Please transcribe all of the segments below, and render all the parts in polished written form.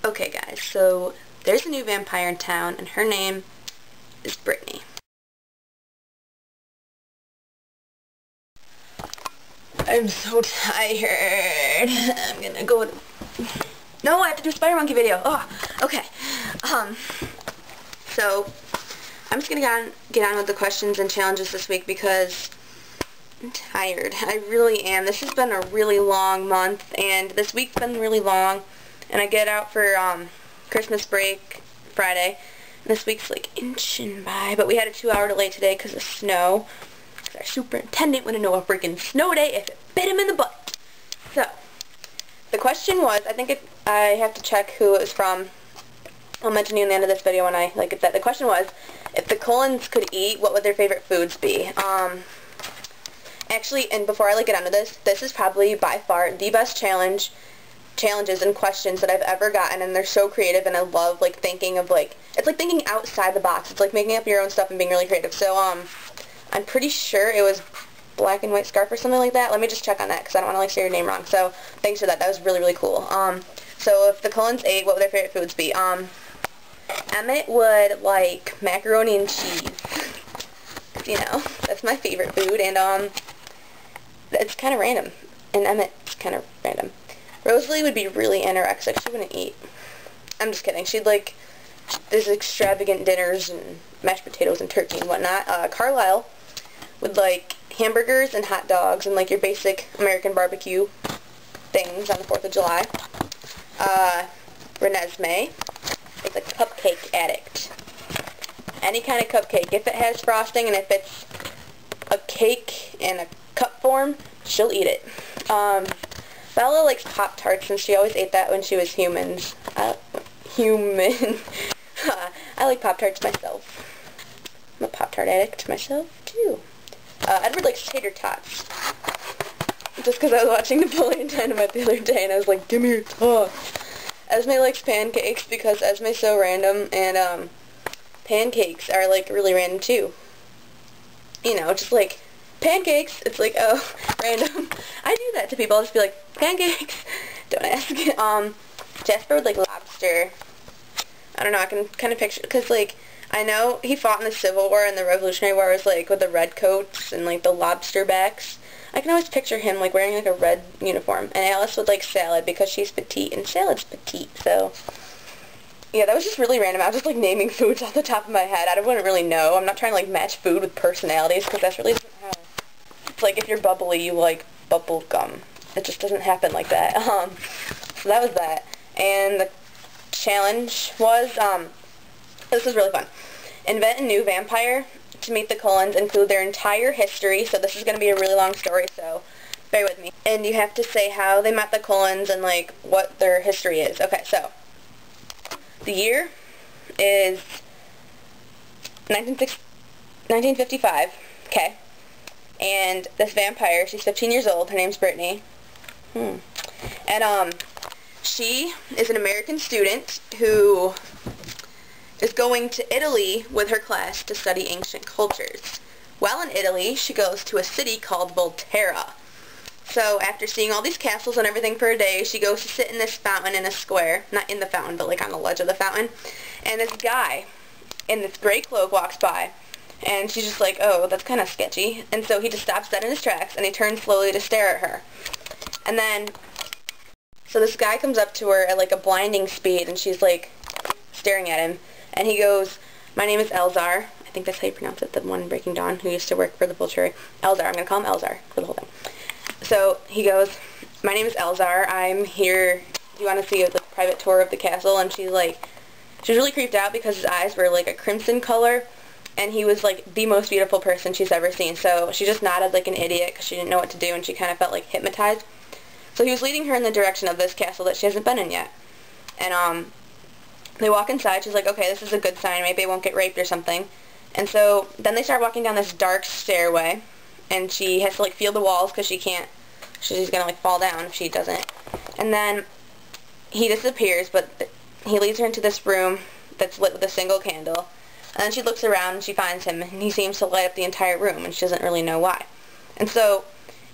Okay guys, so there's a new vampire in town and her name is Brittany. I'm so tired. I'm gonna go to... No, I have to do a Spider Monkey video. Oh, okay. So I'm just gonna get on with the questions and challenges this week because I'm tired. I really am. This has been a really long month, and this week's been really long. And I get out for Christmas break Friday. And this week's like inching by, but we had a 2-hour delay today because of snow. Our superintendent wouldn't know a freaking snow day if it bit him in the butt. So the question was, I have to check who it was from. I'll mention you in the end of this video when I get that. The question was, if the Cullens could eat, what would their favorite foods be? Actually, and before I get onto this is probably by far the best challenges and questions that I've ever gotten, and they're so creative, and I love thinking of it's like thinking outside the box. It's like making up your own stuff and being really creative. So I'm pretty sure it was black and white scarf or something like that. Let me just check on that because I don't want to say your name wrong. So thanks for that. That was really, really cool. So if the Cullens ate, what would their favorite foods be? Emmett would like macaroni and cheese. You know, that's my favorite food, and it's kind of random. And Emmett's kind of random. Rosalie would be really anorexic. She wouldn't eat. I'm just kidding. She'd like these extravagant dinners and mashed potatoes and turkey and whatnot. Carlisle would like hamburgers and hot dogs and like your basic American barbecue things on the 4th of July. Renesmee is a cupcake addict. Any kind of cupcake. If it has frosting and if it's a cake in a cup form, she'll eat it. Bella likes Pop-Tarts, and she always ate that when she was human. I like Pop-Tarts myself. I'm a Pop-Tart addict myself, too. Edward likes tater tots. Just because I was watching Napoleon Dynamite the other day, and I was like, give me your tots. Esme likes pancakes because Esme's so random, and pancakes are like really random, too. You know, just like pancakes, it's like, oh, random. I do that to people. I'll just be like, pancakes. Don't ask. Jasper would like lobster. I don't know, I can kind of picture, because like, I know he fought in the Civil War and the Revolutionary War was like with the red coats and like the lobster backs. I can always picture him like wearing like a red uniform. And Alice would like salad because she's petite and salad's petite, so yeah, that was just really random. I was just like naming foods off the top of my head. I wouldn't really know. I'm not trying to like match food with personalities because that's really just how. It's like if you're bubbly, you like bubble gum. It just doesn't happen like that. So that was that. And the challenge was, this was really fun. Invent a new vampire to meet the Cullens, include their entire history. So this is going to be a really long story, so bear with me. And you have to say how they met the Cullens and like what their history is. Okay, so the year is 1955, okay, and this vampire, she's 15 years old, her name's Brittany, and she is an American student who is going to Italy with her class to study ancient cultures. While in Italy, she goes to a city called Volterra. So after seeing all these castles and everything for a day, she goes to sit in this fountain in a square. Not in the fountain, but like on the ledge of the fountain. And this guy in this gray cloak walks by. And she's just like, oh, that's kind of sketchy. And so he just stops dead in his tracks and he turns slowly to stare at her. And then, so this guy comes up to her at like a blinding speed and she's like staring at him. And he goes, my name is Elzar. I think that's how you pronounce it, the one in Breaking Dawn who used to work for the Volturi. Elzar, I'm going to call him Elzar for the whole thing. So he goes, my name is Elzar, I'm here, do you want to see a private tour of the castle? And she's like, she was really creeped out because his eyes were like a crimson color, and he was like the most beautiful person she's ever seen. So she just nodded like an idiot because she didn't know what to do, and she kind of felt like hypnotized. So he was leading her in the direction of this castle that she hasn't been in yet. And they walk inside, she's like, okay, this is a good sign, maybe I won't get raped or something. And so then they start walking down this dark stairway, and she has to like feel the walls because she's gonna like fall down if she doesn't. And then he disappears, but he leads her into this room that's lit with a single candle. And then she looks around and she finds him, and he seems to light up the entire room, and she doesn't really know why. And so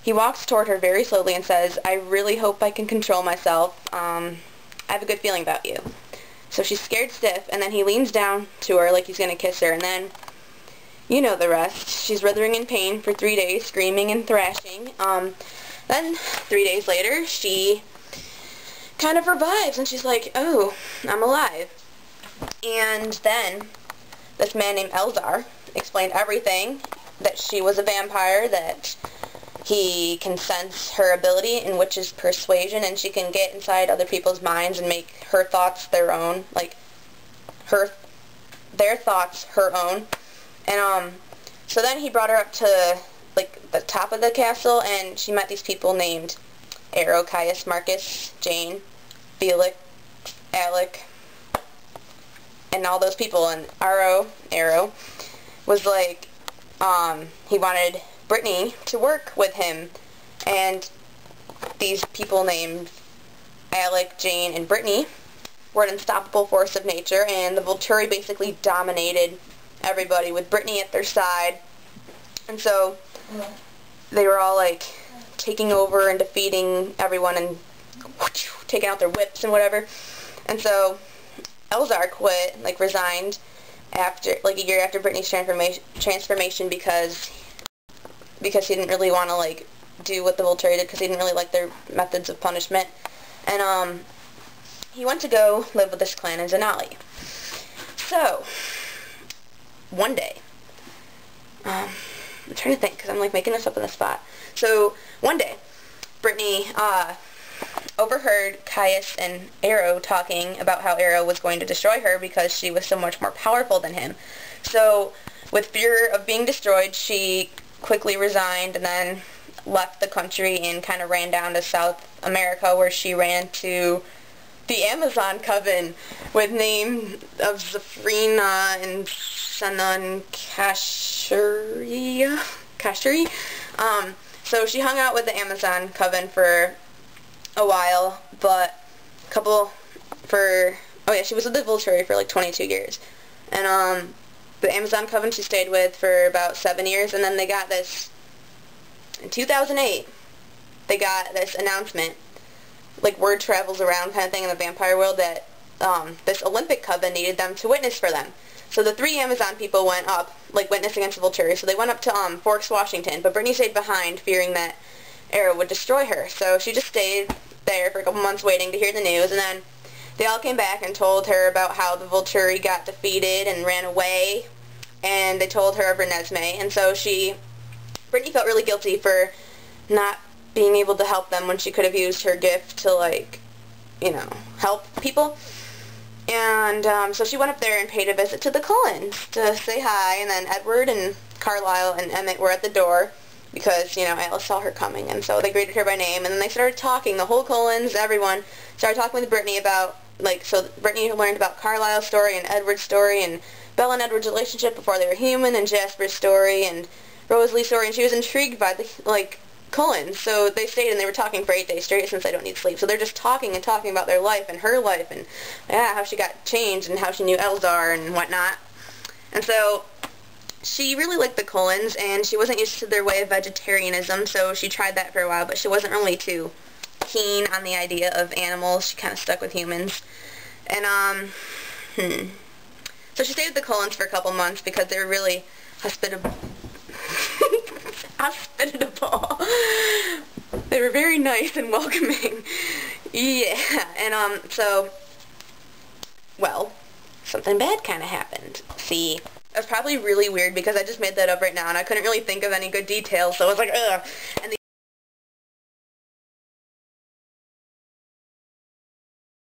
he walks toward her very slowly and says, I really hope I can control myself. I have a good feeling about you. So she's scared stiff, and then he leans down to her like he's going to kiss her, and then, you know the rest. She's writhing in pain for 3 days, screaming and thrashing. Then, 3 days later, she kind of revives, and she's like, oh, I'm alive. And then, this man named Elzar explained everything, that she was a vampire, that he can sense her ability, in which is persuasion, and she can get inside other people's minds and make her thoughts their own, like, their thoughts her own. And, so then he brought her up to, like, the top of the castle, and she met these people named Arrow, Caius, Marcus, Jane, Felix, Alec, and all those people. And Arrow was like, he wanted Brittany to work with him, and these people named Alec, Jane, and Brittany were an unstoppable force of nature, and the Volturi basically dominated everybody with Brittany at their side. And so they were all like taking over and defeating everyone and taking out their whips and whatever. And so Elzar quit, like resigned after, like, a year after Brittany's transformation because he didn't really want to, like, do what the Volturi did, because he didn't really like their methods of punishment. And he went to go live with this clan in Denali. So one day, I'm trying to think, because I'm, like, making this up on the spot. So one day, Brittany overheard Caius and Arrow talking about how Arrow was going to destroy her because she was so much more powerful than him. So with fear of being destroyed, she quickly resigned and then left the country and kind of ran down to South America, where she ran to the Amazon Coven with name of Zafrina and Sana and Kashuri. So she hung out with the Amazon Coven for a while, but she was with the Volturi for like 22 years. And the Amazon Coven she stayed with for about 7 years, and then they got this, in 2008, they got this announcement, like word travels around kind of thing in the vampire world, that this Olympic Coven needed them to witness for them. So the 3 Amazon people went up, like, witness against the Volturi. So they went up to Forks, Washington, but Brittany stayed behind, fearing that Arrow would destroy her. So she just stayed there for a couple months waiting to hear the news, and then they all came back and told her about how the Volturi got defeated and ran away, and they told her of Renesmee. And so Brittany felt really guilty for not being able to help them when she could have used her gift to, like, you know, help people. And so she went up there and paid a visit to the Cullens to say hi, and then Edward and Carlisle and Emmett were at the door because, you know, Alice saw her coming, and so they greeted her by name, and then they started talking, the whole Cullens, everyone, started talking with Brittany about, like, so Brittany learned about Carlisle's story and Edward's story, and Belle and Edward's relationship before they were human, and Jasper's story, and Rosalie's story, and she was intrigued by the, like, Cullens. So they stayed and they were talking for 8 days straight, since they don't need sleep. So they're just talking and talking about their life and her life, and yeah, how she got changed and how she knew Elzar and whatnot. And so she really liked the Cullens, and she wasn't used to their way of vegetarianism, so she tried that for a while, but she wasn't really too keen on the idea of animals. She kind of stuck with humans. And so she stayed with the Cullens for a couple months because they were really hospitable. They were very nice and welcoming. Yeah. And so, well, something bad kind of happened. See, it was probably really weird because I just made that up right now and I couldn't really think of any good details, so I was like, ugh. And